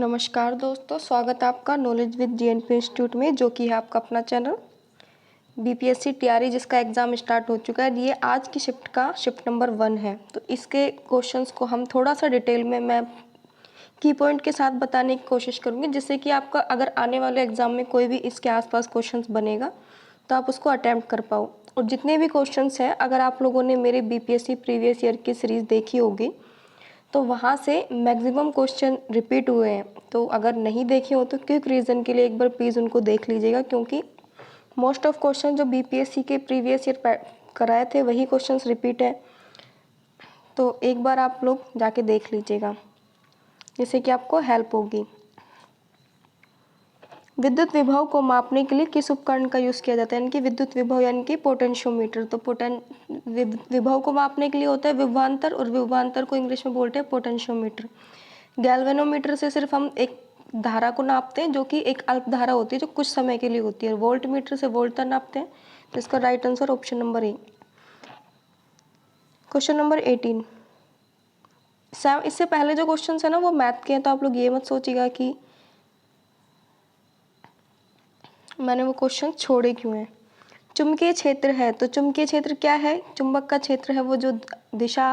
नमस्कार दोस्तों, स्वागत है आपका नॉलेज विद जीएनपी इंस्टीट्यूट में, जो कि है आपका अपना चैनल बीपीएससी टीआरई, जिसका एग्ज़ाम स्टार्ट हो चुका है। ये आज की शिफ्ट का शिफ्ट नंबर 1 है। तो इसके क्वेश्चंस को हम थोड़ा सा डिटेल में मैं की पॉइंट के साथ बताने की कोशिश करूँगी, जिससे कि आपका अगर आने वाले एग्ज़ाम में कोई भी इसके आसपास क्वेश्चंस बनेगा तो आप उसको अटैम्प्ट कर पाओ। और जितने भी क्वेश्चंस हैं, अगर आप लोगों ने मेरे बीपीएससी प्रीवियस ईयर की सीरीज़ देखी होगी तो वहाँ से मैक्सिमम क्वेश्चन रिपीट हुए हैं। तो अगर नहीं देखे हो तो क्विक रीज़न के लिए एक बार प्लीज़ उनको देख लीजिएगा, क्योंकि मोस्ट ऑफ क्वेश्चन जो बीपीएससी के प्रीवियस ईयर कराए थे वही क्वेश्चंस रिपीट है। तो एक बार आप लोग जाके देख लीजिएगा, जिससे कि आपको हेल्प होगी। विद्युत विभव को मापने के लिए किस उपकरण का यूज़ किया जाता है? यानी कि विद्युत विभव यानी कि पोटेंशियोमीटर। तो विभव को मापने के लिए होता है विभवांतर, और विभवांतर को इंग्लिश में बोलते हैं पोटेंशियोमीटर। गैल्वेनोमीटर से सिर्फ हम एक धारा को नापते हैं, जो कि एक अल्प धारा होती है जो कुछ समय के लिए होती है। वोल्ट मीटर से वोल्टता नापते हैं। तो इसका right answer option number A. Question number 18। इससे पहले जो क्वेश्चन है ना वो मैथ के हैं, तो आप लोग ये मत सोचिएगा कि मैंने वो क्वेश्चन छोड़े क्यों हैं। चुंबकीय क्षेत्र है, तो चुंबकीय क्षेत्र क्या है? चुंबक का क्षेत्र है वो जो दिशा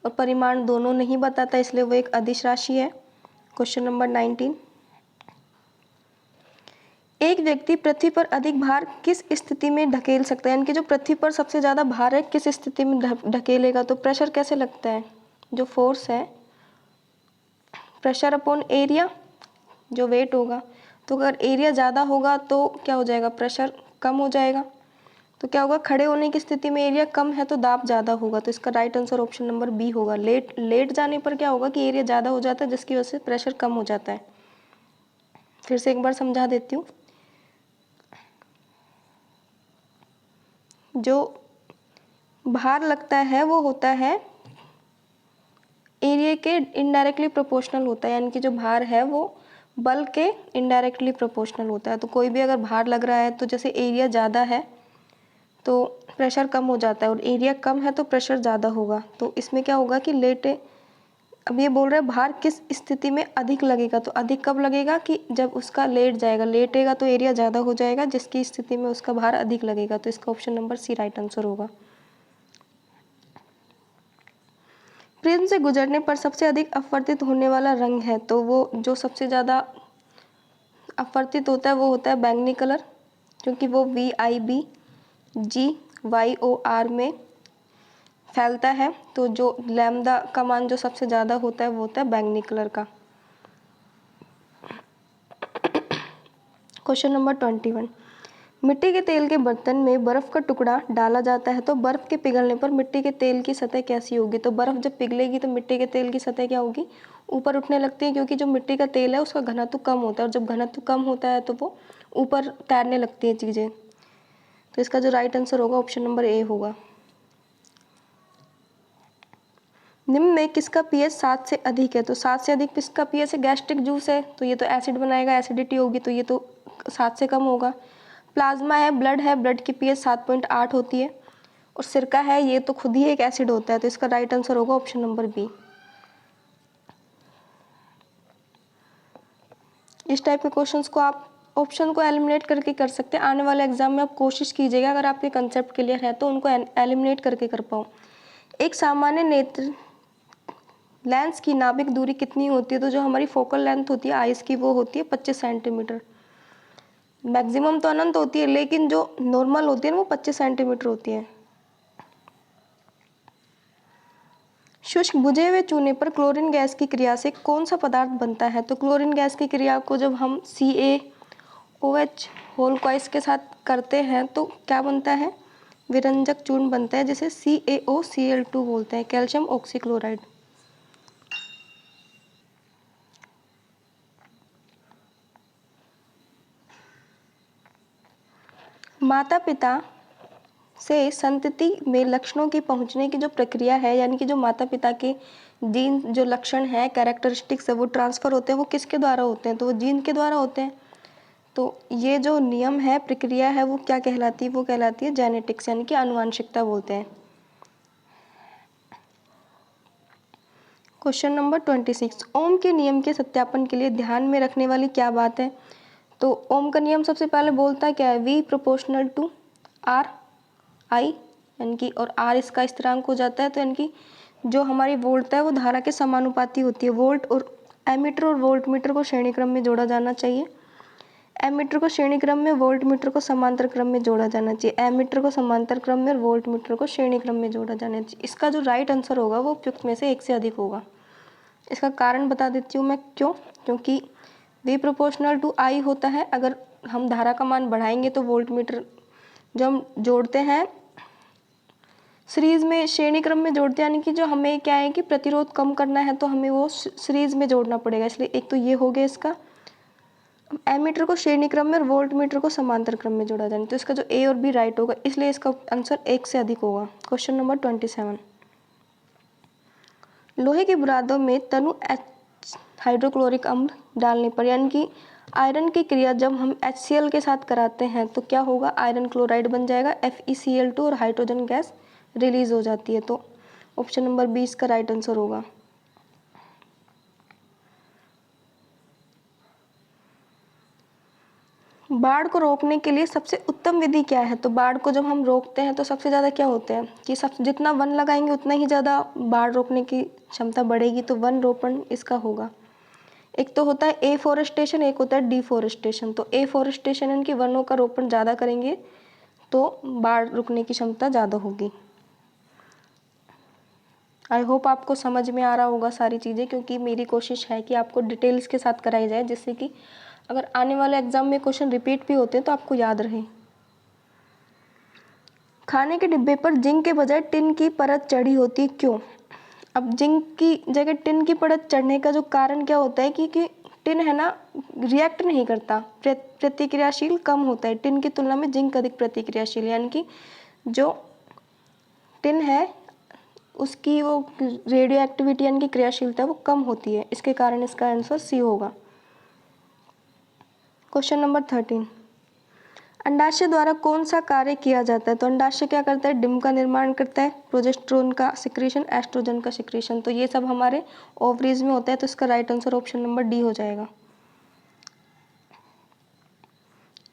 और परिमाण दोनों नहीं बताता, इसलिए वो एक अदिश राशि है। Question number 19। एक व्यक्ति पृथ्वी पर अधिक भार किस स्थिति में ढकेल सकता है? यानी कि जो पृथ्वी पर सबसे ज़्यादा भार है किस स्थिति में ढकेलेगा? तो प्रेशर कैसे लगता है? जो फोर्स है प्रेशर अपॉन एरिया, जो वेट होगा। तो अगर एरिया ज़्यादा होगा तो क्या हो जाएगा? प्रेशर कम हो जाएगा। तो क्या होगा? खड़े होने की स्थिति में एरिया कम है तो दाब ज़्यादा होगा। तो इसका right answer option number B होगा। लेट जाने पर क्या होगा कि एरिया ज़्यादा हो जाता है, जिसकी वजह से प्रेशर कम हो जाता है। फिर से एक बार समझा देती हूँ। जो भार लगता है वो होता है एरिया के इनडायरेक्टली प्रोपोर्शनल होता है। यानी कि जो भार है वो बल के इनडायरेक्टली प्रोपोर्शनल होता है। तो कोई भी अगर भार लग रहा है तो जैसे एरिया ज़्यादा है तो प्रेशर कम हो जाता है, और एरिया कम है तो प्रेशर ज़्यादा होगा। तो इसमें क्या होगा कि अब ये बोल रहे हैं भार किस स्थिति में अधिक लगेगा। तो अधिक कब लगेगा कि जब उसका लेटेगा तो एरिया ज़्यादा हो जाएगा, जिसकी स्थिति में उसका भार अधिक लगेगा। तो इसका option number C right answer होगा। प्रिज्म से गुजरने पर सबसे अधिक अपवर्तित होने वाला रंग है, तो वो जो सबसे ज़्यादा अपवर्तित होता है वो होता है बैंगनी कलर, क्योंकि वो VIBGYOR में फैलता है। तो जो लैम्डा का मान जो सबसे ज़्यादा होता है वो होता है बैंगनी कलर का। Question number 21। मिट्टी के तेल के बर्तन में बर्फ़ का टुकड़ा डाला जाता है, तो बर्फ़ के पिघलने पर मिट्टी के तेल की सतह कैसी होगी? तो बर्फ़ जब पिघलेगी तो मिट्टी के तेल की सतह क्या होगी? ऊपर उठने लगती है, क्योंकि जो मिट्टी का तेल है उसका घनत्व कम होता है, और जब घनत्व कम होता है तो वो ऊपर तैरने लगती हैं चीज़ें। तो इसका जो राइट आंसर होगा ऑप्शन नंबर ए होगा। निम्न में किसका पीएच 7 से अधिक है? तो 7 से अधिक किसका पीएच है? गैस्ट्रिक जूस है, तो ये तो एसिड बनाएगा, एसिडिटी होगी, तो ये तो 7 से कम होगा। प्लाज्मा है, ब्लड है, ब्लड की पीएच 7.8 होती है। और सिरका है, ये तो खुद ही एक एसिड होता है। तो इसका राइट आंसर होगा ऑप्शन नंबर बी। इस टाइप के क्वेश्चंस को आप ऑप्शन को एलिमिनेट करके कर सकते हैं। आने वाले एग्जाम में आप कोशिश कीजिएगा, अगर आपके कंसेप्ट क्लियर है तो उनको एलिमिनेट करके कर पाओ। एक सामान्य नेत्र लेंस की नाभिक दूरी कितनी होती है? तो जो हमारी फोकल लेंथ होती है आइस की वो होती है 25 सेंटीमीटर। मैक्सिमम तो अनंत होती है, लेकिन जो नॉर्मल होती है ना वो 25 सेंटीमीटर होती है। शुष्क बुझे हुए चूने पर क्लोरीन गैस की क्रिया से कौन सा पदार्थ बनता है? तो क्लोरीन गैस की क्रिया को जब हम CaOH होल कॉइस के साथ करते हैं तो क्या बनता है? विरंजक चूर्ण बनता है, जिसे CaOCl2 बोलते हैं, कैल्शियम ऑक्सीक्लोराइड। माता पिता से संतति में लक्षणों की पहुंचने की जो प्रक्रिया है, यानी कि जो माता पिता के जीन जो लक्षण है, कैरेक्टरिस्टिक्स है, वो ट्रांसफ़र होते हैं, वो किसके द्वारा होते हैं? तो वो जीन के द्वारा होते हैं। तो ये जो नियम है, प्रक्रिया है, वो क्या कहलाती है? वो कहलाती है जेनेटिक्स, यानी कि आनुवांशिकता बोलते हैं। क्वेश्चन नंबर 26, ओम के नियम के सत्यापन के लिए ध्यान में रखने वाली क्या बात है? तो ओम का नियम सबसे पहले बोलता है क्या है, V proportional to R I, यानी कि और आर इसका स्थिरांक हो जाता है, तो यानी कि जो हमारी वोल्ट है वो धारा के समानुपाती होती है। वोल्ट और एमीटर और वोल्ट मीटर को श्रेणी क्रम में जोड़ा जाना चाहिए। एमीटर को श्रेणी क्रम में, वोल्ट मीटर को समांतर क्रम में जोड़ा जाना चाहिए। एमीटर को समांतर क्रम में और वोल्ट मीटर को श्रेणी क्रम में जोड़ा जाना चाहिए। इसका जो राइट आंसर होगा वो उपयुक्त में से एक से अधिक होगा। इसका कारण बता देती हूँ मैं क्यों, क्योंकि V प्रोपोर्शनल टू I होता है। अगर हम धारा का मान बढ़ाएंगे तो वोल्ट मीटर जो हम जोड़ते हैं सीरीज में, श्रेणी क्रम में जोड़ते हैं, यानी कि जो हमें क्या है कि प्रतिरोध कम करना है तो हमें वो सीरीज में जोड़ना पड़ेगा, इसलिए एक तो ये हो गया इसका। एमीटर को श्रेणी क्रम में और वोल्ट मीटर को समांतर क्रम में जोड़ा जाना, तो इसका जो ए और बी राइट होगा, इसलिए इसका आंसर एक से अधिक होगा। क्वेश्चन नंबर 27, लोहे की बुरादों में तनु हाइड्रोक्लोरिक अम्ल डालने पर, यानी कि आयरन की क्रिया जब हम HCl के साथ कराते हैं तो क्या होगा, आयरन क्लोराइड बन जाएगा, FeCl2 और हाइड्रोजन गैस रिलीज हो जाती है। तो ऑप्शन नंबर 20 का राइट आंसर होगा। बाढ़ को रोकने के लिए सबसे उत्तम विधि क्या है? तो बाढ़ को जब हम रोकते हैं तो सबसे ज़्यादा क्या होता है कि सब जितना वन लगाएंगे उतना ही ज़्यादा बाढ़ रोकने की क्षमता बढ़ेगी, तो वन रोपण इसका होगा। एक तो होता है एफॉरेस्टेशन, एक होता है डिफॉरेस्टेशन। तो एफॉरेस्टेशन यानी कि वनों का रोपण ज़्यादा करेंगे तो बाढ़ रुकने की क्षमता ज़्यादा होगी। आई होप आपको समझ में आ रहा होगा सारी चीज़ें, क्योंकि मेरी कोशिश है कि आपको डिटेल्स के साथ कराई जाए, जिससे कि अगर आने वाले एग्जाम में क्वेश्चन रिपीट भी होते हैं तो आपको याद रहे। खाने के डिब्बे पर जिंक के बजाय टिन की परत चढ़ी होती है, क्यों? अब जिंक की जगह टिन की परत चढ़ने का जो कारण क्या होता है कि टिन है ना, रिएक्ट नहीं करता, प्रतिक्रियाशील कम होता है। टिन की तुलना में जिंक अधिक प्रतिक्रियाशील, यानी कि जो टिन है उसकी वो रेडियो एक्टिविटी यानी कि क्रियाशीलता वो कम होती है, इसके कारण इसका आंसर सी होगा। क्वेश्चन नंबर 13, अंडाशय द्वारा कौन सा कार्य किया जाता है? तो अंडाशय क्या करता है, डिम्ब का निर्माण करता है, प्रोजेस्टेरोन का सिक्रीशन, एस्ट्रोजन का सिक्रीशन। तो ये सब हमारे ओवरीज में होता है, तो इसका right answer option number D हो जाएगा।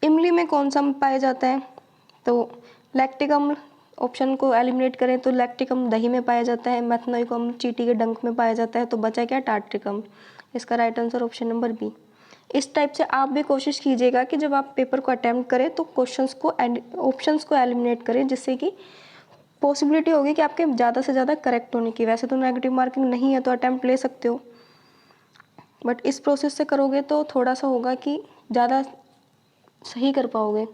इमली में कौन सा पाया जाता है? तो लैक्टिक अम्ल, ऑप्शन को एलिमिनेट करें तो लैक्टिक अम्ल दही में पाया जाता है, मेथनोइक अम्ल चींटी के डंक में पाया जाता है, तो बचा क्या, टार्ट्रिक अम्ल। इसका right answer option number B. इस टाइप से आप भी कोशिश कीजिएगा कि जब आप पेपर को अटेम्प्ट करें तो क्वेश्चंस को ऑप्शंस को एलिमिनेट करें, जिससे कि पॉसिबिलिटी होगी कि आपके ज़्यादा से ज़्यादा करेक्ट होने की। वैसे तो नेगेटिव मार्किंग नहीं है तो अटेम्प्ट ले सकते हो, बट इस प्रोसेस से करोगे तो थोड़ा सा होगा कि ज़्यादा सही कर पाओगे।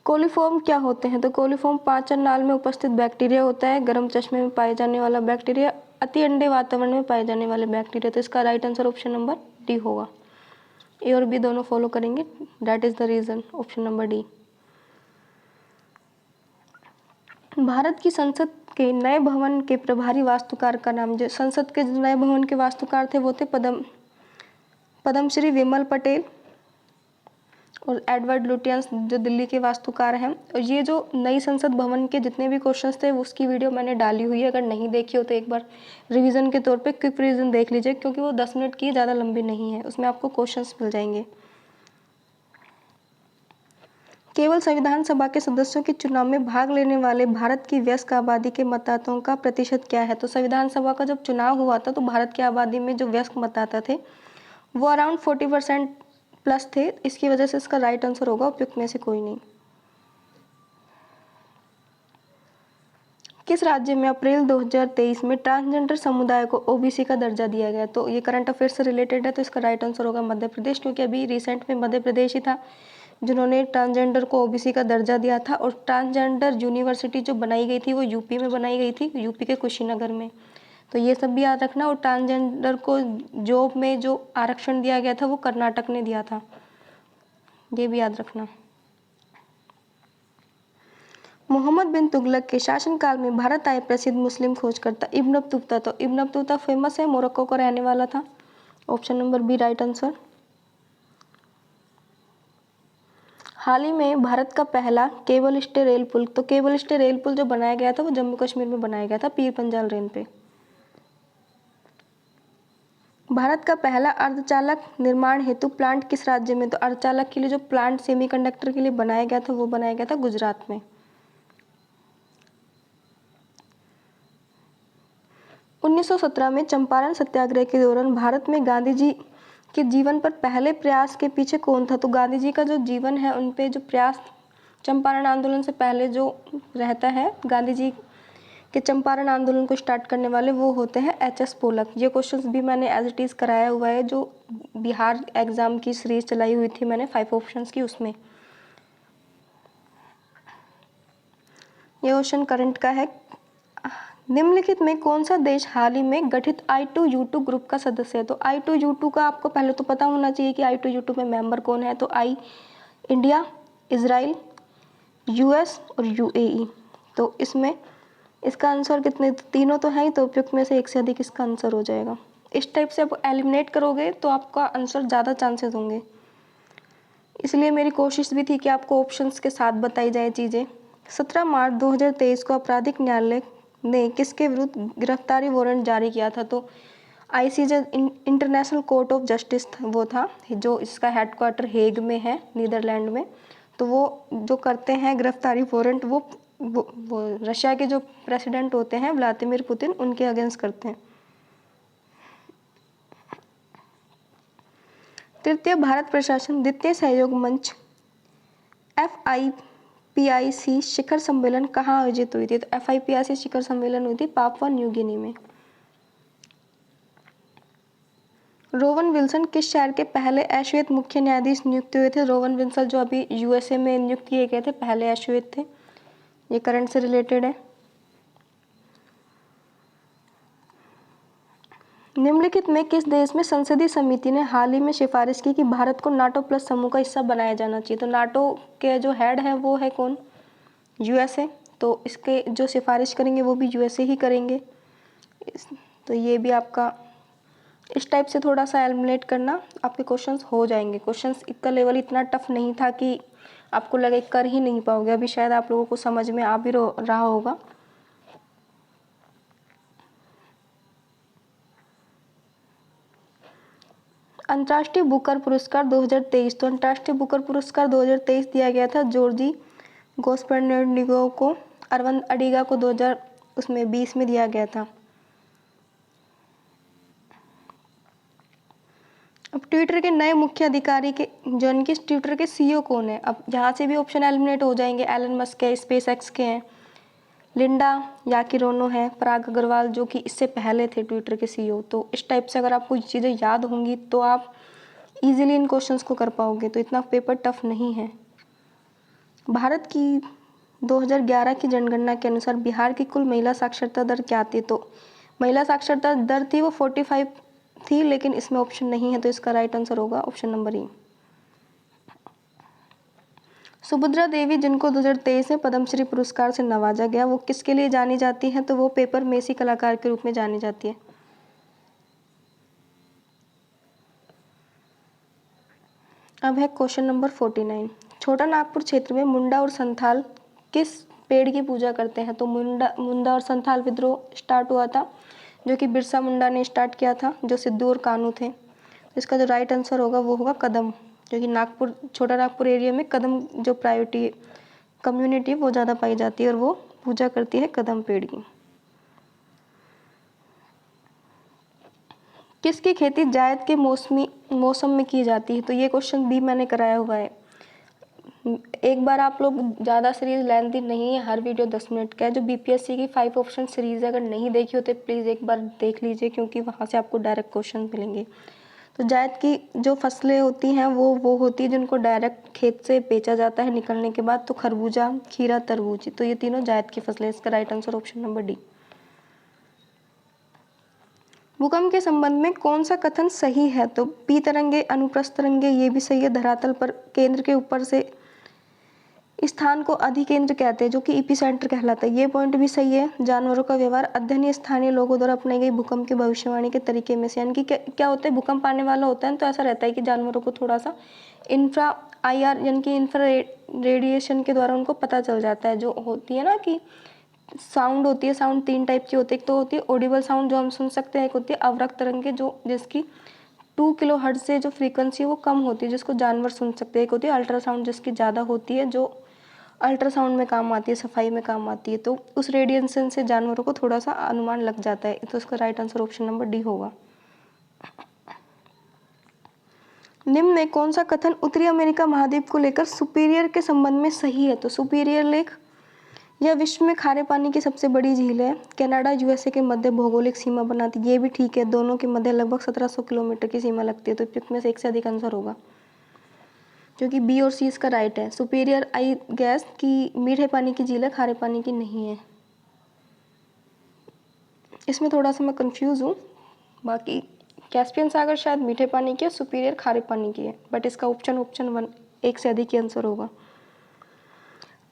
कोलिफॉर्म क्या होते हैं? तो कोलिफॉर्म पाचन नाल में उपस्थित बैक्टीरिया होता है, गर्म चश्मे में पाए जाने वाला बैक्टीरिया, अति अंडे वातावरण में पाए जाने वाले बैक्टीरिया। तो इसका right answer option number D होगा। ए और बी दोनों फॉलो करेंगे, that is the reason, option number D. Bharat की संसद के नए भवन के प्रभारी वास्तुकार का नाम, जो संसद के जो नए भवन के वास्तुकार थे वो थे पद्मश्री विमल पटेल और एडवर्ड लुटियंस, जो दिल्ली के वास्तुकार हैं। और ये जो नई संसद भवन के जितने भी क्वेश्चंस थे उसकी वीडियो मैंने डाली हुई है, अगर नहीं देखी हो तो एक बार रिवीजन के तौर पे क्विक रिवीजन देख लीजिए, क्योंकि वो 10 मिनट की ज़्यादा लंबी नहीं है, उसमें आपको क्वेश्चंस मिल जाएंगे। केवल संविधान सभा के सदस्यों के चुनाव में भाग लेने वाले भारत की वयस्क आबादी के मतदाताओं का प्रतिशत क्या है? तो संविधान सभा का जब चुनाव हुआ था तो भारत की आबादी में जो वयस्क मतदाता थे वो अराउंड 40% प्लस थे, इसकी वजह से इसका राइट आंसर होगा उपयुक्त में से कोई नहीं। किस राज्य में अप्रैल 2023 में ट्रांसजेंडर समुदाय को ओबीसी का दर्जा दिया गया? तो ये करंट अफेयर से रिलेटेड है, तो इसका राइट आंसर होगा मध्य प्रदेश, क्योंकि अभी रिसेंट में मध्य प्रदेश ही था जिन्होंने ट्रांसजेंडर को ओबीसी का दर्जा दिया था। और ट्रांसजेंडर यूनिवर्सिटी जो बनाई गई थी वो यूपी में बनाई गई थी, यूपी के कुशीनगर में। तो ये सब भी याद रखना। और ट्रांसजेंडर को जॉब में जो आरक्षण दिया गया था वो कर्नाटक ने दिया था, ये भी याद रखना। मोहम्मद बिन तुगलक के शासनकाल में भारत आए प्रसिद्ध मुस्लिम खोजकर्ता इब्न बतूता। तो इब्न बतूता फेमस है, मोरक्को का रहने वाला था, option number B right answer. हाल ही में भारत का पहला केबल स्टे रेल पुल, तो केबल स्टे रेल पुल जो बनाया गया था वो जम्मू कश्मीर में बनाया गया था, पीर पंजाल रेंज पे। भारत का पहला अर्धचालक निर्माण हेतु प्लांट किस राज्य में? तो अर्धचालक के लिए जो प्लांट सेमीकंडक्टर के लिए बनाया गया था वो बनाया गया था गुजरात में। 1917 में चंपारण सत्याग्रह के दौरान भारत में गांधी जी के जीवन पर पहले प्रयास के पीछे कौन था? तो गांधी जी का जो जीवन है उन पे जो प्रयास चंपारण आंदोलन से पहले जो रहता है, गांधी जी के चंपारण आंदोलन को स्टार्ट करने वाले वो होते हैं एच.एस. पोलक। ये क्वेश्चंस भी मैंने एज इट इज़ कराया हुआ है, जो बिहार एग्जाम की सीरीज चलाई हुई थी मैंने 5 ऑप्शंस की, उसमें। ये क्वेश्चन करंट का है। निम्नलिखित में कौन सा देश हाल ही में गठित I2U2 ग्रुप का सदस्य है? तो I2U2 का आपको पहले तो पता होना चाहिए कि I2U2 में मेंबर कौन है। तो आई इंडिया, इजराइल, यूएस और यूएई। तो इसमें इसका आंसर कितने, तीनों तो है ही, तो उपयुक्त में से एक से अधिक इसका आंसर हो जाएगा। इस टाइप से आप एलिमिनेट करोगे तो आपका आंसर ज़्यादा चांसेस होंगे, इसलिए मेरी कोशिश भी थी कि आपको ऑप्शंस के साथ बताई जाए चीज़ें। 17 मार्च 2023 को आपराधिक न्यायालय ने किसके विरुद्ध गिरफ्तारी वारंट जारी किया था? तो ICJ international court of justice वो था, जो इसका हेडक्वार्टर हेग में है, नीदरलैंड में। तो वो जो करते हैं गिरफ्तारी वारंट, वो रशिया के जो प्रेसिडेंट होते हैं व्लादिमीर पुतिन, उनके अगेंस्ट करते हैं। तृतीय भारत प्रशासन द्वितीय सहयोग मंच FIPIC शिखर सम्मेलन कहाँ आयोजित हुई थी? तो FIPIC शिखर सम्मेलन हुई थी पापुआ न्यू गिनी में। रोवन विल्सन किस शहर के पहले अश्वेत मुख्य न्यायाधीश नियुक्त हुए थे? रोवन विल्सन जो अभी USA में नियुक्त किए गए थे, पहले अश्वेत थे। ये करंट से रिलेटेड है। निम्नलिखित में किस देश में संसदीय समिति ने हाल ही में सिफारिश की कि भारत को नाटो प्लस समूह का हिस्सा बनाया जाना चाहिए? तो नाटो के जो हेड है वो है कौन? USA। तो इसके जो सिफारिश करेंगे वो भी USA ही करेंगे। तो ये भी आपका इस टाइप से थोड़ा सा एलिमिनेट करना, आपके क्वेश्चंस हो जाएंगे। क्वेश्चंस का लेवल इतना टफ नहीं था कि आपको लगे कर ही नहीं पाओगे। अभी शायद आप लोगों को समझ में आ भी रहा होगा। अंतर्राष्ट्रीय बुकर पुरस्कार 2023। तो अंतर्राष्ट्रीय बुकर पुरस्कार 2023 दिया गया था जॉर्जी गोस्पेनेडिगो को। अरविंद अडिगा को 2020 में दिया गया था। अब ट्विटर के नए मुख्य अधिकारी के जो इनके ट्विटर के CEO कौन है? अब यहाँ से भी ऑप्शन एलिमिनेट हो जाएंगे। एलन मस्क है, SpaceX के हैं, लिंडा याकिरोनो है, पराग अग्रवाल जो कि इससे पहले थे ट्विटर के CEO। तो इस टाइप से अगर आपको चीज़ें याद होंगी तो आप इजीली इन क्वेश्चंस को कर पाओगे, तो इतना पेपर टफ नहीं है। भारत की 2011 की जनगणना के अनुसार बिहार की कुल महिला साक्षरता दर क्या थी? तो महिला साक्षरता दर थी वो 45 थी, लेकिन इसमें ऑप्शन नहीं है, तो इसका राइट आंसर होगा ऑप्शन नंबर E। सुभद्रा देवी जिनको 2023 में पद्मश्री पुरस्कार से नवाजा गया, वो किसके लिए जानी जाती हैं? तो वो पेपर मेसी कलाकार के रूप में जानी जाती है। अब है क्वेश्चन नंबर 49। छोटा नागपुर क्षेत्र में मुंडा और संथाल किस पेड़ की पूजा करते हैं? तो मुंडा और संथाल विद्रोह स्टार्ट हुआ था, जो कि बिरसा मुंडा ने स्टार्ट किया था, जो सिद्धू और कान्हू थे। इसका जो राइट आंसर होगा वो होगा कदम, जो कि नागपुर, छोटा नागपुर एरिया में कदम जो प्रायोरिटी कम्युनिटी वो ज़्यादा पाई जाती है और वो पूजा करती है कदम पेड़ की। किसकी खेती जायद के मौसम में की जाती है? तो ये क्वेश्चन भी मैंने कराया हुआ है। एक बार आप लोग, ज़्यादा सीरीज लेंथी नहीं है, हर वीडियो 10 मिनट का है। जो BPSC की 5 ऑप्शन सीरीज अगर नहीं देखी हो तो प्लीज़ एक बार देख लीजिए, क्योंकि वहाँ से आपको डायरेक्ट क्वेश्चन मिलेंगे। तो जायद की जो फसलें होती हैं वो होती है जिनको डायरेक्ट खेत से बेचा जाता है निकलने के बाद। तो खरबूजा, खीरा, तरबूज, तो ये तीनों जायद की फसलें। इसका right answer option number D। भूकंप के संबंध में कौन सा कथन सही है? तो P तरंगे, अनुप्रस्थ तरंगे, ये भी सही है। धरातल पर केंद्र के ऊपर से स्थान को अधिकेंद्र कहते हैं, जो कि एपिसेंटर कहलाता है, ये पॉइंट भी सही है। जानवरों का व्यवहार अध्ययन स्थानीय लोगों द्वारा अपनाई गई भूकंप की भविष्यवाणी के तरीके में से, यानी कि क्या होता है, भूकंप आने वाला होता है तो ऐसा रहता है कि जानवरों को थोड़ा सा इंफ्रा IR यानी कि इंफ्रा रेडिएशन के द्वारा उनको पता चल जाता है। जो होती है ना कि साउंड होती है, साउंड 3 टाइप की होती है। एक तो होती है ऑडिबल साउंड जो हम सुन सकते हैं, एक होती है अवरक्त तरंगे जो जिसकी 2 किलोहर्ट्ज़ से जो फ्रीक्वेंसी है वो कम होती है, जिसको जानवर सुन सकते हैं। एक होती है अल्ट्रासाउंड जिसकी ज़्यादा होती है, जो अल्ट्रासाउंड में काम आती है, सफाई में काम आती है। तो उस रेडिएशन से जानवरों को थोड़ा सा अनुमान लग जाता है। तो इसका right answer option number D होगा। निम्न में कौन सा कथन उत्तरी अमेरिका महाद्वीप को लेकर सुपीरियर के संबंध में सही है? तो सुपीरियर लेक यह विश्व में खारे पानी की सबसे बड़ी झील है। कनाडा यूएसए के मध्य भौगोलिक सीमा बनाती है। ये भी ठीक है, दोनों के मध्य लगभग 1700 किलोमीटर की सीमा लगती है। तो इसमें से एक से अधिक आंसर होगा, क्योंकि बी और सी इसका राइट है। सुपीरियर आई गैस की मीठे पानी की झील है, खारे पानी की नहीं है। इसमें थोड़ा सा मैं कंफ्यूज हूँ। बाकी कैस्पियन सागर शायद मीठे पानी की है, सुपीरियर खारे पानी की है। बट इसका ऑप्शन 1 एक से अधिक ही आंसर होगा।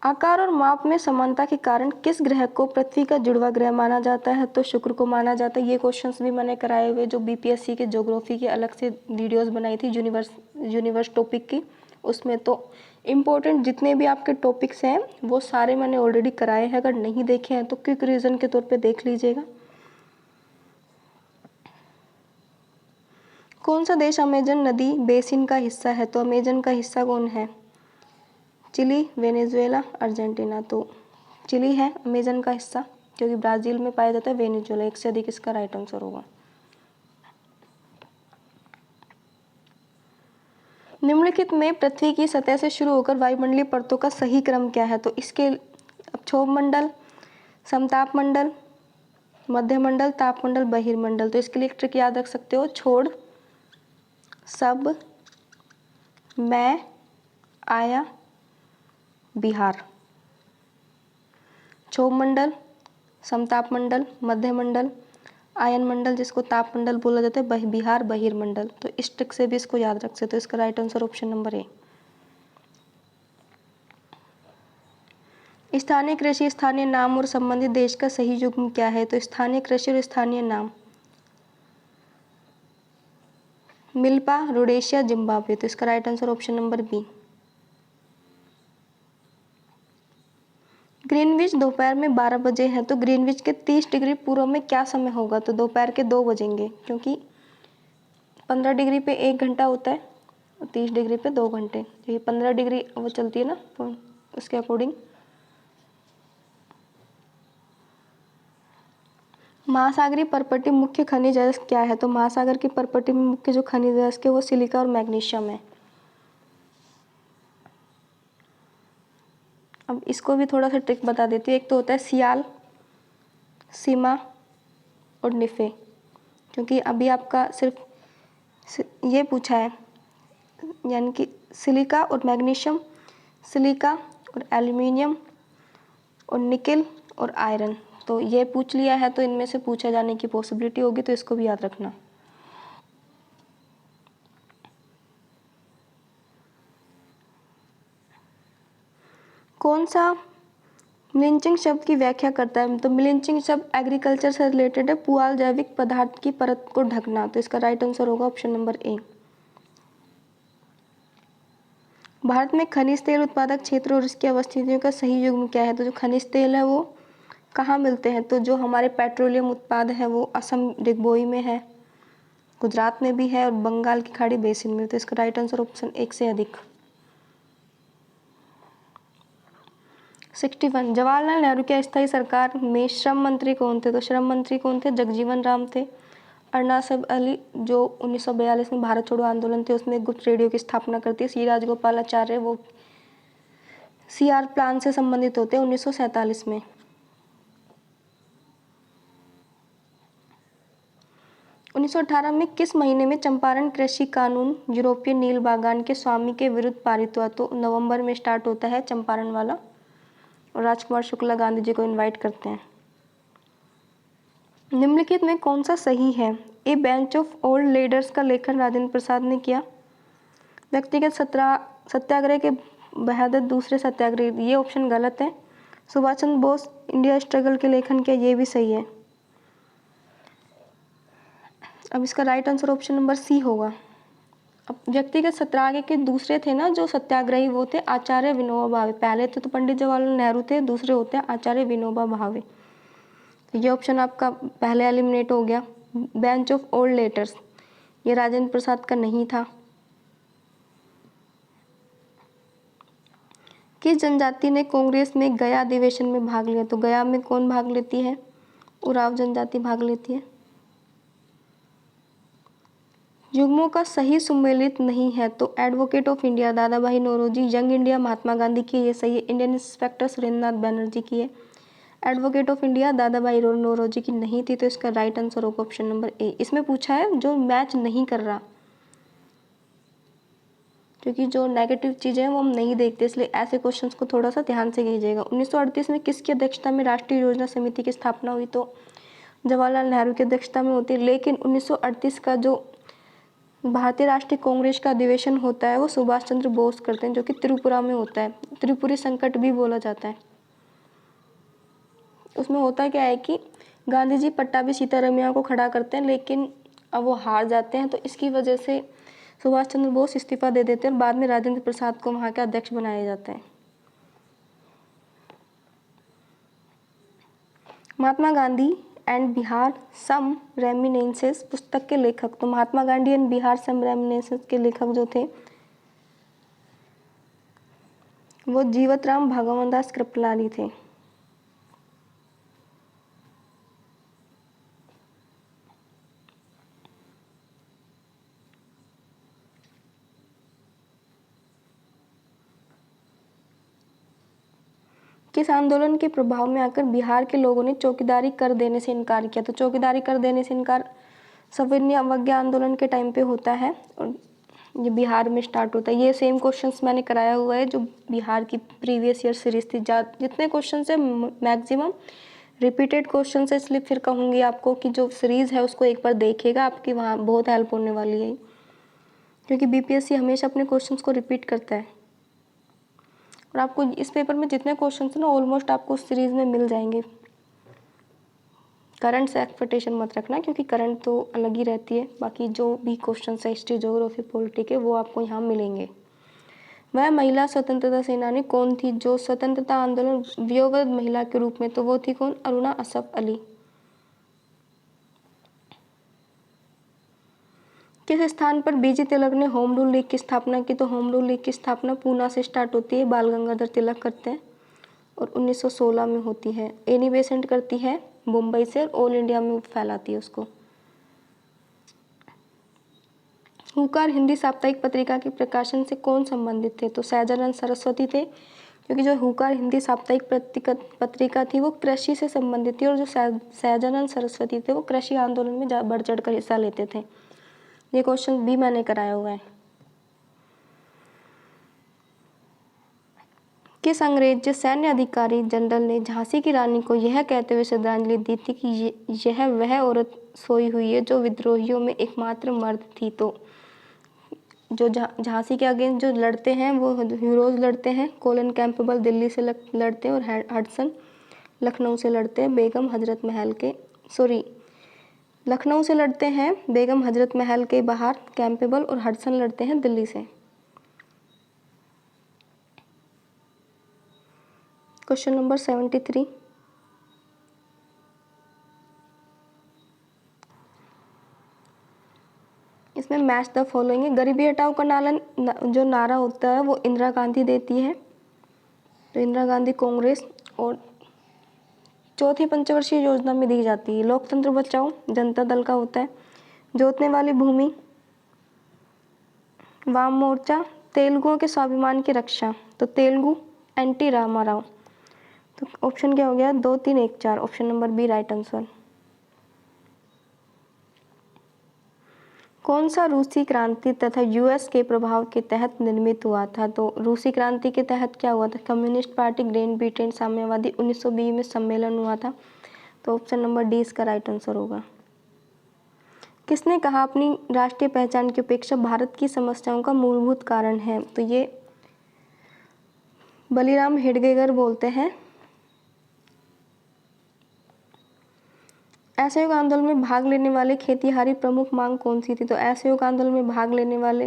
आकार और माप में समानता के कारण किस ग्रह को पृथ्वी का जुड़वा ग्रह माना जाता है? तो शुक्र को माना जाता है। ये क्वेश्चंस भी मैंने कराए हुए जो बीपीएससी के ज्योग्राफी के अलग से वीडियोस बनाई थी यूनिवर्स टॉपिक की, उसमें तो इम्पोर्टेंट जितने भी आपके टॉपिक्स हैं वो सारे मैंने ऑलरेडी कराए हैं। अगर नहीं देखे हैं तो क्विक रिवीजन के तौर पर देख लीजिएगा। कौन सा देश अमेजन नदी बेसिन का हिस्सा है? तो अमेजन का हिस्सा कौन है? Chile, Venezuela, Argentina. तो चिली है अमेजन का हिस्सा, क्योंकि ब्राज़ील में पाया जाता है वेनेजुएला। एक से अधिक इसका राइट आंसर होगा। निम्नलिखित में पृथ्वी की सतह से शुरू होकर वायुमंडलीय परतों का सही क्रम क्या है? तो इसके क्षोभ मंडल, समताप मंडल, मध्यमंडल, तापमंडल, बहिर्मंडल। तो इसके लिए एक ट्रिक याद रख सकते हो, छोड़, सब, मैं, आया, बिहार। क्षोभ मंडल, समताप मंडल, मध्यमंडल, आयन मंडल जिसको ताप मंडल बोला जाता है, बिहार, बहिर्मंडल। तो इस ट्रिक से भी इसको याद रख सकते हो। इसका right answer option number A. स्थानीय कृषि, स्थानीय नाम और संबंधित देश का सही युग्म क्या है? तो स्थानीय कृषि और स्थानीय नाम, मिल्पा, रोडेशिया, जिम्बाब्वे। तो इसका right answer option number B. Greenwich दोपहर में 12 बजे है, तो ग्रीनविच के 30 डिग्री पूर्व में क्या समय होगा? तो दोपहर के 2 बजेंगे, क्योंकि 15 डिग्री पे 1 घंटा होता है और 30 डिग्री पे 2 घंटे। तो ये 15 डिग्री वो चलती है ना, तो उसके अकॉर्डिंग। महासागरीय परपटी मुख्य खनिज अयस्क क्या है? तो महासागर की परपटी में मुख्य जो खनिज अयस्क है वो सिलिका और मैग्नीशियम है। अब इसको भी थोड़ा सा ट्रिक बता देती हूँ। एक तो होता है सियाल, सीमा और निफे, क्योंकि अभी आपका सिर्फ ये पूछा है, यानी कि सिलिका और मैग्नीशियम, सिलिका और एल्यूमिनियम और निकेल और आयरन। तो ये पूछ लिया है, तो इनमें से पूछा जाने की पॉसिबिलिटी होगी, तो इसको भी याद रखना। कौन सा मिलिंचिंग शब्द की व्याख्या करता है? तो मिलिंचिंग शब्द एग्रीकल्चर से रिलेटेड है। पुआल जैविक पदार्थ की परत को ढकना। तो इसका राइट आंसर होगा ऑप्शन नंबर ए। भारत में खनिज तेल उत्पादक क्षेत्र और इसकी अवस्थितियों का सही युग्म क्या है? तो जो खनिज तेल है वो कहाँ मिलते हैं? तो जो हमारे पेट्रोलियम उत्पाद है वो असम डिगबोई में है, गुजरात में भी है और बंगाल की खाड़ी बेसिन में। तो इसका राइट आंसर ऑप्शन 1 से अधिक। 61 जवाहरलाल नेहरू की अस्थायी सरकार में श्रम मंत्री कौन थे? तो श्रम मंत्री कौन थे? जगजीवन राम थे। अरनासब अली जो 1942 में भारत छोड़ो आंदोलन थे उसमें गुप्त रेडियो की स्थापना करती है। सी राजगोपालाचार्य वो सीआर प्लान से संबंधित होते हैं 1947 में। 1918 में किस महीने में चंपारण कृषि कानून यूरोपीय नील बागान के स्वामी के विरुद्ध पारित हुआ? तो नवंबर में स्टार्ट होता है चंपारण वाला, और राजकुमार शुक्ला गांधी जी को इनवाइट करते हैं। निम्नलिखित में कौन सा सही है? ए बेंच ऑफ ओल्ड लीडर्स का लेखन राजेंद्र प्रसाद ने किया। व्यक्तिगत सत्याग्रह के बहादुर दूसरे सत्याग्रह, ये ऑप्शन गलत है। सुभाष चंद्र बोस इंडिया स्ट्रगल के लेखन किया, ये भी सही है। अब इसका right answer option number C होगा। अब व्यक्तिगत सत्याग्रह के दूसरे थे ना जो सत्याग्रही, वो थे आचार्य विनोबा भावे। पहले थे तो पंडित जवाहरलाल नेहरू थे, दूसरे होते हैं आचार्य विनोबा भावे। तो ये ऑप्शन आपका पहले एलिमिनेट हो गया। बेंच ऑफ ओल्ड लेटर्स, ये राजेंद्र प्रसाद का नहीं था। किस जनजाति ने कांग्रेस में गया अधिवेशन में भाग लिया? तो गया में कौन भाग लेती है? उरांव जनजाति भाग लेती है। युग्मों का सही सुमेलित नहीं है तो एडवोकेट ऑफ इंडिया दादा भाई नौरोजी, यंग इंडिया महात्मा गांधी की, ये सही है। इंडियन इंस्पेक्टर सुरेंद्रनाथ बनर्जी की है। एडवोकेट ऑफ इंडिया दादा भाई नौरोजी की नहीं थी, तो इसका राइट आंसर होगा ऑप्शन नंबर ए। इसमें पूछा है जो मैच नहीं कर रहा, क्योंकि जो नेगेटिव चीज़ें हैं वो हम नहीं देखते, इसलिए ऐसे क्वेश्चंस को थोड़ा सा ध्यान से कीजिएगा। 1938 में किसकी अध्यक्षता में राष्ट्रीय योजना समिति की स्थापना हुई? तो जवाहरलाल नेहरू की अध्यक्षता में होती है। लेकिन 1938 का जो भारतीय राष्ट्रीय कांग्रेस का अधिवेशन होता है वो सुभाष चंद्र बोस करते हैं, जो कि त्रिपुरा में होता है। त्रिपुरी संकट भी बोला जाता है। उसमें होता क्या है कि गांधी जी पट्टाभी सीतारमैया को खड़ा करते हैं, लेकिन अब वो हार जाते हैं, तो इसकी वजह से सुभाष चंद्र बोस इस्तीफा दे देते हैं और बाद में राजेंद्र प्रसाद को वहाँ के अध्यक्ष बनाया जाता है। महात्मा गांधी एंड बिहार सम रेमिनेंसेस पुस्तक के लेखक, तो महात्मा गांधी एंड बिहार सम रेमिनेंसेस के लेखक जो थे वो जीवतराम भगवान दास कृपलानी थे। किस आंदोलन के प्रभाव में आकर बिहार के लोगों ने चौकीदारी कर देने से इनकार किया? तो चौकीदारी कर देने से इनकार सविनय अवज्ञा आंदोलन के टाइम पे होता है और ये बिहार में स्टार्ट होता है। ये सेम क्वेश्चंस मैंने कराया हुआ है जो बिहार की प्रीवियस ईयर सीरीज थी। जितने क्वेश्चन है मैक्सिमम रिपीटेड क्वेश्चन है, इसलिए फिर कहूँगी आपको कि जो सीरीज़ है उसको एक बार देखिएगा, आपकी वहाँ बहुत हेल्प होने वाली है, क्योंकि बीपीएससी हमेशा अपने क्वेश्चन को रिपीट करता है। और आपको इस पेपर में जितने क्वेश्चन है ना ऑलमोस्ट आपको उस सीरीज़ में मिल जाएंगे। करंट से एक्सपेक्टेशन मत रखना, क्योंकि करंट तो अलग ही रहती है, बाकी जो भी क्वेश्चन है हिस्ट्री ज्योग्राफी पॉलिटी के वो आपको यहाँ मिलेंगे। वह महिला स्वतंत्रता सेनानी कौन थी जो स्वतंत्रता आंदोलन व्योवृद्ध महिला के रूप में? तो वो थी कौन? अरुणा असफ अली। किस स्थान पर बीजी तिलक ने होम रूल लीग की स्थापना की? तो होम रूल लीग की स्थापना पूना से स्टार्ट होती है, बाल गंगाधर तिलक करते हैं और 1916 में होती है। एनी बेसेंट करती है मुंबई से और ऑल इंडिया में फैलाती है उसको। हुकार हिंदी साप्ताहिक पत्रिका के प्रकाशन से कौन संबंधित थे? तो सहजानंद सरस्वती थे, क्योंकि जो हुकार हिंदी साप्ताहिक पत्रिका थी वो कृषि से संबंधित थी और जो सहजानंद सरस्वती थे वो कृषि आंदोलन में बढ़ चढ़ कर हिस्सा लेते थे। ये क्वेश्चन भी मैंने कराया हुआ है। किस अंग्रेज सैन्य अधिकारी जनरल ने झांसी की रानी को यह कहते हुए श्रद्धांजलि दी थी कि यह वह औरत सोई हुई है जो विद्रोहियों में एकमात्र मर्द थी? तो जो झांसी के अगेंस्ट जो लड़ते हैं वो हीरोज लड़ते हैं। कॉलन कैंपबेल दिल्ली से लड़ते हैं और हडसन लखनऊ से लड़ते हैं। बेगम हजरत महल के लखनऊ से लड़ते हैं बेगम हजरत महल के बाहर कैंपेबल, और हडसन लड़ते हैं दिल्ली से। Question number 73। इसमें मैच द फॉलोइंग है। गरीबी हटाओ का जो नारा होता है वो इंदिरा गांधी देती है, तो इंदिरा गांधी कांग्रेस, और चौथी पंचवर्षीय योजना में दी जाती है। लोकतंत्र बचाओ जनता दल का होता है। जोतने वाली भूमि वाम मोर्चा। तेलुगुओं के स्वाभिमान की रक्षा, तो तेलुगु एंटी रामाराव। तो ऑप्शन क्या हो गया? 2, 3, 1, 4। Option number B right answer. कौन सा रूसी क्रांति तथा यूएस के प्रभाव के तहत निर्मित हुआ था? तो रूसी क्रांति के तहत क्या हुआ था? कम्युनिस्ट पार्टी ग्रेट ब्रिटेन साम्यवादी 1920 में सम्मेलन हुआ था, तो ऑप्शन नंबर डी इसका राइट आंसर होगा। किसने कहा अपनी राष्ट्रीय पहचान की उपेक्षा भारत की समस्याओं का मूलभूत कारण है? तो ये बलिराम हेडगेगर बोलते हैं। असहयोग आंदोलन में भाग लेने वाले खेतिहरी प्रमुख मांग कौन सी थी? तो असहयोग आंदोलन में भाग लेने वाले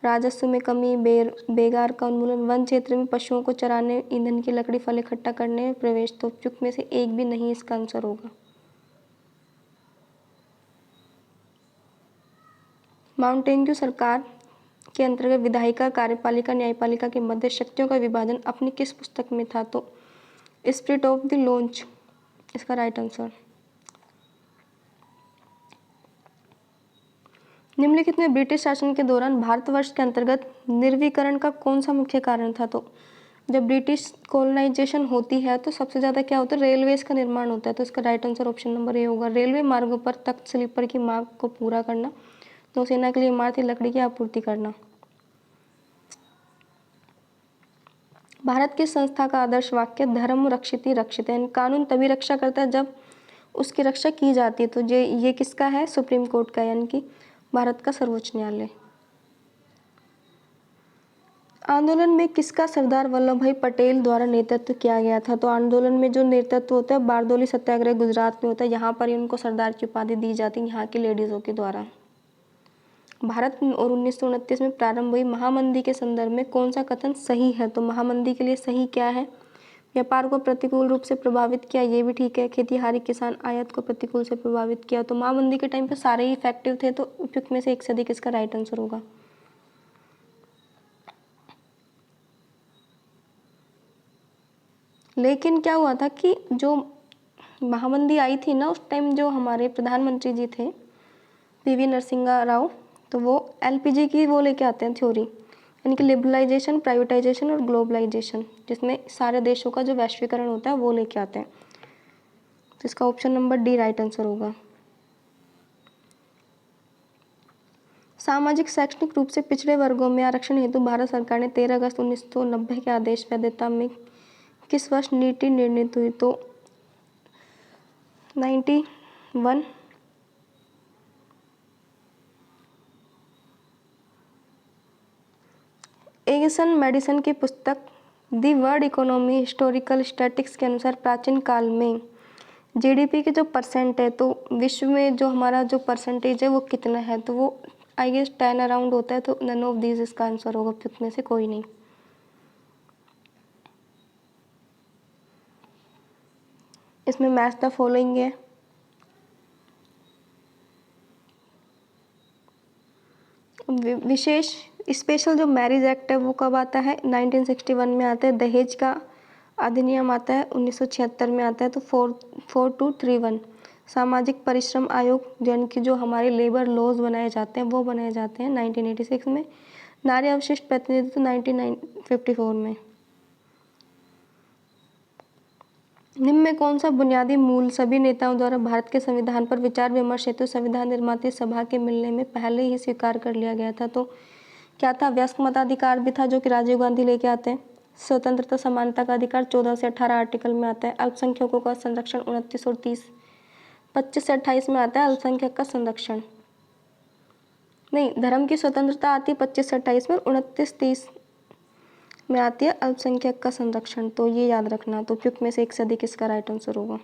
राजस्व में कमी, बेगार का उन्मूलन, वन क्षेत्र में पशुओं को चराने, ईंधन की लकड़ी, फल इकट्ठा करने में प्रवेश। तो उपयुक्त में से एक भी नहीं इसका आंसर होगा। माउंटेन्यू सरकार के अंतर्गत विधायिका, कार्यपालिका, न्यायपालिका के मध्य शक्तियों का विभाजन अपनी किस पुस्तक में था? तो स्पिरिट ऑफ द लॉन्च इसका राइट आंसर। निम्नलिखित में ब्रिटिश शासन के दौरान भारतवर्ष के अंतर्गत निर्वीकरण का कौन सा मुख्य कारण था? तो जब ब्रिटिश कॉलोनाइजेशन होती है तो सबसे ज़्यादा क्या होता है? रेलवेज का निर्माण होता है। तो इसका right answer option number A होगा। रेलवे मार्गों पर तख्त स्लीपर की मांग को पूरा करना, नौसेना के लिए इमारती लकड़ी की आपूर्ति करना। भारत की संस्था का आदर्श वाक्य धर्म रक्षिति रक्षिते। कानून तभी रक्षा करता है जब उसकी रक्षा की जाती है। तो ये किसका है? सुप्रीम कोर्ट का, यानी कि भारत का सर्वोच्च न्यायालय। आंदोलन में किसका सरदार वल्लभ भाई पटेल द्वारा नेतृत्व किया गया था? तो आंदोलन में जो नेतृत्व होता है बारदोली सत्याग्रह गुजरात में होता है, यहाँ पर ही उनको सरदार की उपाधि दी जाती है यहाँ की लेडीज़ों के द्वारा। भारत और 1929 में प्रारंभ हुई महामंदी के संदर्भ में कौन सा कथन सही है? तो महामंदी के लिए सही क्या है? व्यापार को प्रतिकूल रूप से प्रभावित किया, ये भी ठीक है। खेतीहारी किसान आयात को प्रतिकूल से प्रभावित किया। तो महामंदी के टाइम पे सारे ही इफेक्टिव थे। तो उपयुक्त में से एक से अधिक इसका राइट आंसर होगा। लेकिन क्या हुआ था कि जो महामंदी आई थी ना, उस टाइम जो हमारे प्रधानमंत्री जी थे पीवी नरसिम्हा राव, तो वो एलपीजी की वो लेके आते हैं थ्योरी, यानी कि लिबरलाइजेशन, प्राइवेटाइजेशन और ग्लोबलाइजेशन, जिसमें सारे देशों का जो वैश्वीकरण होता है वो लेके आते हैं। तो इसका option number D right answer होगा। सामाजिक शैक्षणिक रूप से पिछड़े वर्गों में आरक्षण हेतु भारत सरकार ने 13 अगस्त 1990 के आदेश वैधता में किस वर्ष नीति निर्णित हुई? तो 91। एगसन मेडिसन की पुस्तक the world economy historical statics के अनुसार प्राचीन काल में जीडीपी के जो परसेंट है, तो विश्व में जो हमारा जो परसेंटेज है वो कितना है? तो वो आई गेस 10 अराउंड होता है। तो नन ऑफ दीज इसका आंसर होगा, उपयुक्त में से कोई नहीं। इसमें मैच द फॉलोइंग है। विशेष स्पेशल जो मैरिज एक्ट है वो कब आता है? 1961 में आता है। दहेज का अधिनियम आता है 1976 में आता है। तो 4231। सामाजिक परिश्रम आयोग, यानी कि जो हमारे लेबर लॉज बनाए जाते हैं वो बनाए जाते हैं 1986 में। नारी अवशिष्ट प्रतिनिधित्व 1954 में। निम्न में कौन सा बुनियादी मूल सभी नेताओं द्वारा भारत के संविधान पर विचार विमर्श हेतु संविधान निर्माता सभा के मिलने में पहले ही स्वीकार कर लिया गया था? तो क्या था? वयस्क मताधिकार भी था, जो कि राजीव गांधी लेके आते हैं। स्वतंत्रता समानता का अधिकार 14 से 18 आर्टिकल में आता है। अल्पसंख्यकों का संरक्षण 29 और 30, 25 से 28 में आता है अल्पसंख्यक का संरक्षण। नहीं, धर्म की स्वतंत्रता आती है 25 से 28 में, 29-30 में आती है अल्पसंख्यक का संरक्षण। तो ये याद रखना। तो उपयुक्त में से एक से अधिक इसका राइट आंसर होगा।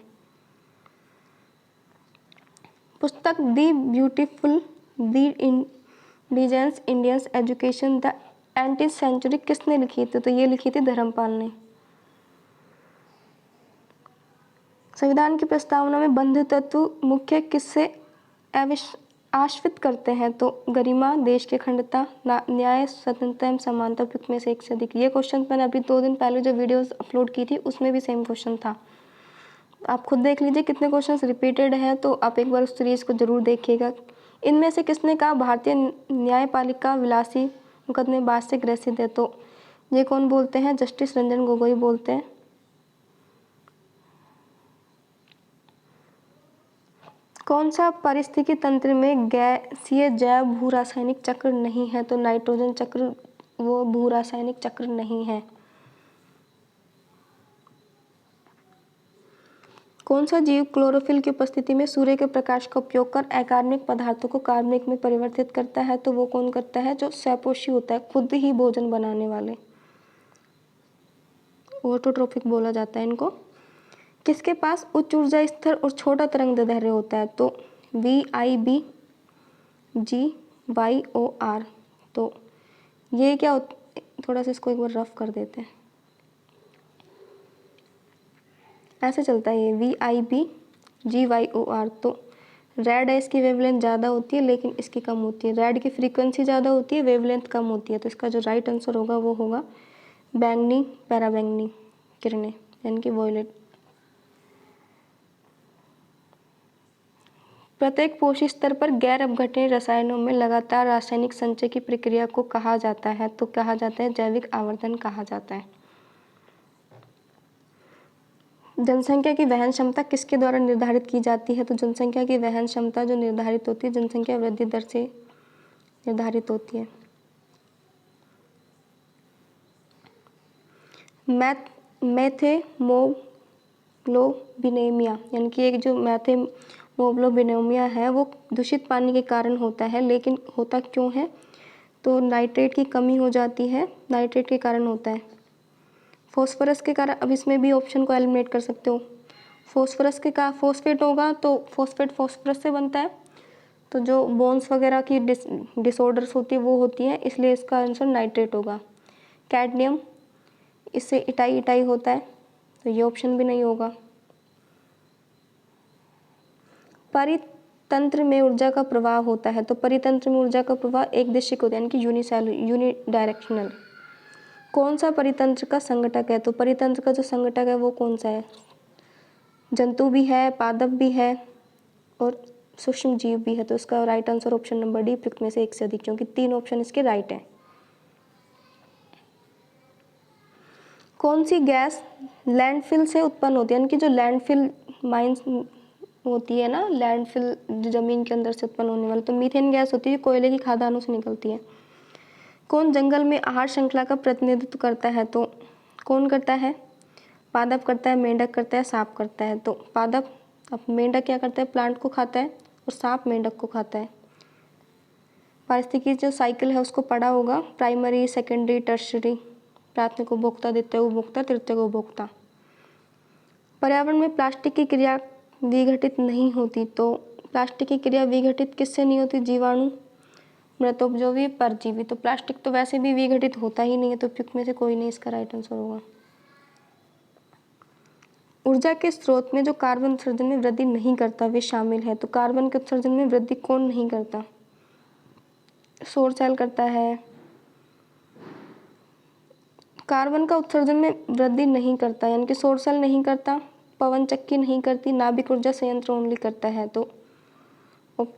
पुस्तक the beautiful the indigenous Indians education the 18th century किसने लिखी थी? तो ये लिखी थी धर्मपाल ने। संविधान की प्रस्तावना में बंधु तत्व मुख्य किससे आश्रित करते हैं? तो गरिमा, देश की अखंडता, न्याय, स्वतंत्रता एवं समानता। उपयुक्त में से एक से अधिक। ये क्वेश्चन मैंने अभी 2 दिन पहले जो वीडियोस अपलोड की थी उसमें भी सेम क्वेश्चन था। आप खुद देख लीजिए कितने क्वेश्चंस रिपीटेड हैं, तो आप एक बार उस सीरीज को जरूर देखिएगा। इनमें से किसने कहा भारतीय न्यायपालिका विलासी मुकदमेबाज से ग्रसित है? तो ये कौन बोलते हैं? जस्टिस रंजन गोगोई बोलते हैं। कौन सा पारिस्थितिकी तंत्र में गैसीय जैव भू रासायनिक चक्र नहीं है? तो नाइट्रोजन चक्र वो भू रासायनिक चक्र नहीं है। कौन सा जीव क्लोरोफिल की उपस्थिति में सूर्य के प्रकाश का उपयोग कर अकार्बनिक पदार्थों को कार्बनिक में परिवर्तित करता है? तो वो कौन करता है? जो सपोषी होता है, खुद ही भोजन बनाने वाले, ऑटोट्रोफिक बोला जाता है इनको। किसके पास उच्च ऊर्जा स्तर और छोटा तरंगदैर्घ्य होता है? तो VIBGYOR। तो ये क्या थोड़ा सा इसको एक बार रफ कर देते हैं। ऐसे चलता है ये VIBGYOR। तो रेड है, इसकी वेवलेंथ ज़्यादा होती है लेकिन इसकी कम होती है। रेड की फ्रीक्वेंसी ज़्यादा होती है, वेवलेंथ कम होती है। तो इसका जो राइट आंसर होगा वो होगा बैंगनी पैराबैंगनी किरणें, यानी कि वॉयलेट। प्रत्येक पोषी स्तर पर गैर अपघटनीय रसायनों में लगातार रासायनिक संचय की प्रक्रिया को कहा जाता है, तो कहा जाता है जैविक आवर्धन कहा जाता है। जनसंख्या की वहन क्षमता किसके द्वारा निर्धारित की जाती है? तो जनसंख्या की वहन क्षमता जो निर्धारित होती है जनसंख्या वृद्धि दर से निर्धारित होती है। मैथेमोग्लोबिनेमिया, यानी कि एक जो मैथेमोग्लोबिनेमिया है वो दूषित पानी के कारण होता है, लेकिन होता क्यों है? तो नाइट्रेट की कमी हो जाती है, नाइट्रेट के कारण होता है। फॉस्फोरस के कारण, अब इसमें भी ऑप्शन को एलिमिनेट कर सकते हो। फॉस्फोरस के कारण फॉस्फेट होगा तो फॉस्फेट फॉस्फोरस से बनता है, तो जो बोन्स वगैरह की डिसऑर्डर्स होती है वो होती है, इसलिए इसका आंसर नाइट्रेट होगा। कैडमियम, इससे इटाई इटाई होता है, तो ये ऑप्शन भी नहीं होगा। परितंत्र में ऊर्जा का प्रवाह होता है, तो परितंत्र में ऊर्जा का प्रवाह एक दिशिक होता है, यानी कि यूनिडायरेक्शनल। कौन सा परितंत्र का संघटक है? तो परितंत्र का जो संघटक है वो कौन सा है? जंतु भी है, पादप भी है और सूक्ष्म जीव भी है। तो इसका right answer option number D, उपयुक्त में से एक से अधिक, क्योंकि 3 ऑप्शन इसके राइट हैं। कौन सी गैस लैंडफिल से उत्पन्न होती है? यानी कि जो लैंडफिल माइंस होती है ना, लैंडफिल जमीन के अंदर से उत्पन्न होने वाली, तो मीथेन गैस होती है, कोयले की खदानों से निकलती है। कौन जंगल में आहार श्रृंखला का प्रतिनिधित्व करता है? तो कौन करता है? पादप करता है, मेंढक करता है, सांप करता है। तो पादप, अब मेंढक क्या करता है? प्लांट को खाता है, और सांप मेंढक को खाता है। पारिस्थितिकी जो साइकिल है उसको पढ़ा होगा, प्राइमरी, सेकेंडरी, टर्शरी, प्राथमिक उपभोक्ता, द्वितीयक उपभोक्ता, तृतीयक उपभोक्ता। पर्यावरण में प्लास्टिक की क्रिया विघटित नहीं होती, तो प्लास्टिक की क्रिया विघटित किससे नहीं होती? जीवाणु, मृतोपयोगी, परजीवी। तो प्लास्टिक तो वैसे भी विघटित होता ही नहीं है, तो उपयुक्त में से कोई नहीं इसका राइट आंसर होगा। ऊर्जा के स्रोत में जो कार्बन उत्सर्जन में वृद्धि नहीं करता वे शामिल है, तो कार्बन के उत्सर्जन में वृद्धि कौन नहीं करता? सौर सेल करता है। कार्बन का उत्सर्जन में वृद्धि नहीं करता, यानी कि सौर सेल नहीं करता, पवन चक्की नहीं करती, नाभिक ऊर्जा संयंत्र ओनली करता है। तो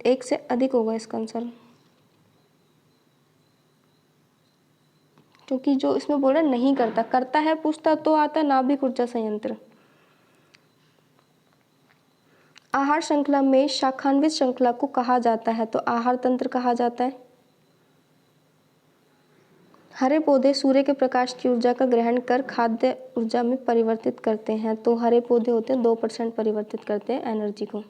एक से अधिक होगा इसका आंसर, क्योंकि जो इसमें बोल रहा है नहीं करता, करता है पूछता तो आता नाभिक ऊर्जा संयंत्र। आहार श्रृंखला में शाखान्वित श्रृंखला को कहा जाता है, तो आहार तंत्र कहा जाता है। हरे पौधे सूर्य के प्रकाश की ऊर्जा का ग्रहण कर खाद्य ऊर्जा में परिवर्तित करते हैं, तो हरे पौधे होते हैं 2% परिवर्तित करते हैं एनर्जी को।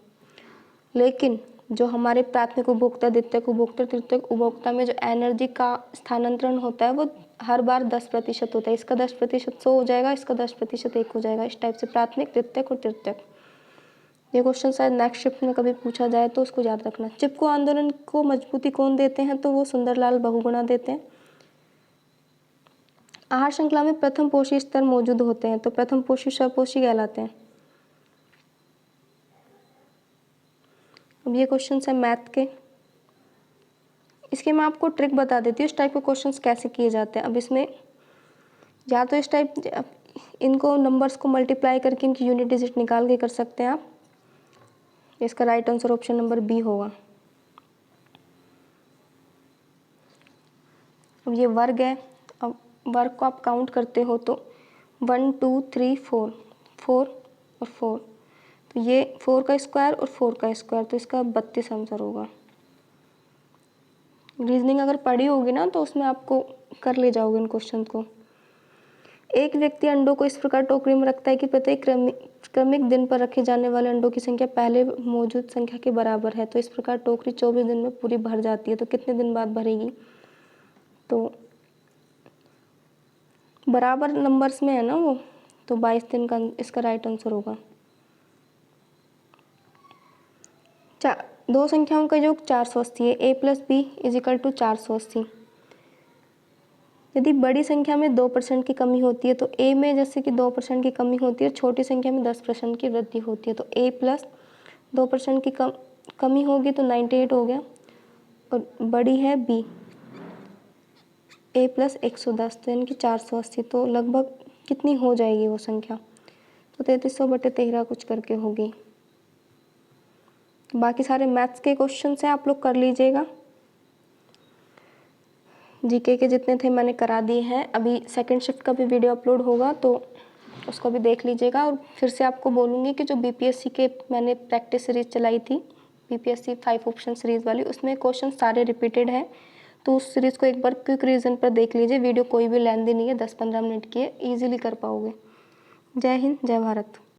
लेकिन जो हमारे प्राथमिक उपभोक्ता, द्वितीयक उपभोक्ता, तृतीयक उपभोक्ता में जो एनर्जी का स्थानांतरण होता है वो हर बार 10% होता है। इसका 10% 100 हो जाएगा, इसका 10% 1 हो जाएगा, इस टाइप से प्राथमिक, द्वितीयक और तृतीयक। ये क्वेश्चन शायद नेक्स्ट शिफ्ट में कभी पूछा जाए तो उसको याद रखना। चिपको आंदोलन को मजबूती कौन देते हैं? तो वो सुंदरलाल बहुगुणा देते हैं। आहार श्रृंखला में प्रथम पोषी स्तर मौजूद होते हैं, तो प्रथम पोषी सपोषी कहलाते हैं। अब ये क्वेश्चन है मैथ के, इसके मैं आपको ट्रिक बता देती हूँ इस टाइप के क्वेश्चंस कैसे किए जाते हैं। अब इसमें या तो इस टाइप इनको नंबर्स को मल्टीप्लाई करके इनकी यूनिट डिजिट निकाल के कर सकते हैं आप। इसका right answer option number B होगा। अब ये वर्ग है, अब वर्ग को आप काउंट करते हो तो 1 2 3 4, 4 और 4, तो ये 4 का स्क्वायर और 4 का स्क्वायर, तो इसका 32 आंसर होगा। रीजनिंग अगर पढ़ी होगी ना तो उसमें आपको कर ले जाओगे इन क्वेश्चन को। एक व्यक्ति अंडों को इस प्रकार टोकरी में रखता है कि प्रत्येक क्रमिक दिन पर रखे जाने वाले अंडों की संख्या पहले मौजूद संख्या के बराबर है, तो इस प्रकार टोकरी 24 दिन में पूरी भर जाती है। तो कितने दिन बाद भरेगी? तो बराबर नंबर्स में है ना वो, तो 22 दिन का इसका राइट आंसर होगा। दो संख्याओं का योग 480 है, a + b = 480। यदि बड़ी संख्या में 2% की कमी होती है तो a में जैसे कि 2% की कमी होती है, छोटी संख्या में 10% की वृद्धि होती है, तो a प्लस 2% की कमी होगी तो 98 हो गया, और बड़ी है b, a प्लस 110 तो यानी कि 480, तो लगभग कितनी हो जाएगी वो संख्या, तो 3300/13 कुछ करके होगी। बाकी सारे मैथ्स के क्वेश्चन हैं, आप लोग कर लीजिएगा। जीके के जितने थे मैंने करा दिए हैं। अभी सेकंड शिफ्ट का भी वीडियो अपलोड होगा तो उसको भी देख लीजिएगा। और फिर से आपको बोलूँगी कि जो बीपीएससी के मैंने प्रैक्टिस सीरीज़ चलाई थी, बीपीएससी 5 ऑप्शन सीरीज़ वाली, उसमें क्वेश्चन सारे रिपीटेड हैं, तो उस सीरीज़ को एक बार क्विक रिवीजन पर देख लीजिए। वीडियो कोई भी लेंथी नहीं है, 10-15 मिनट की है, ईजिली कर पाओगे। जय हिंद, जय भारत।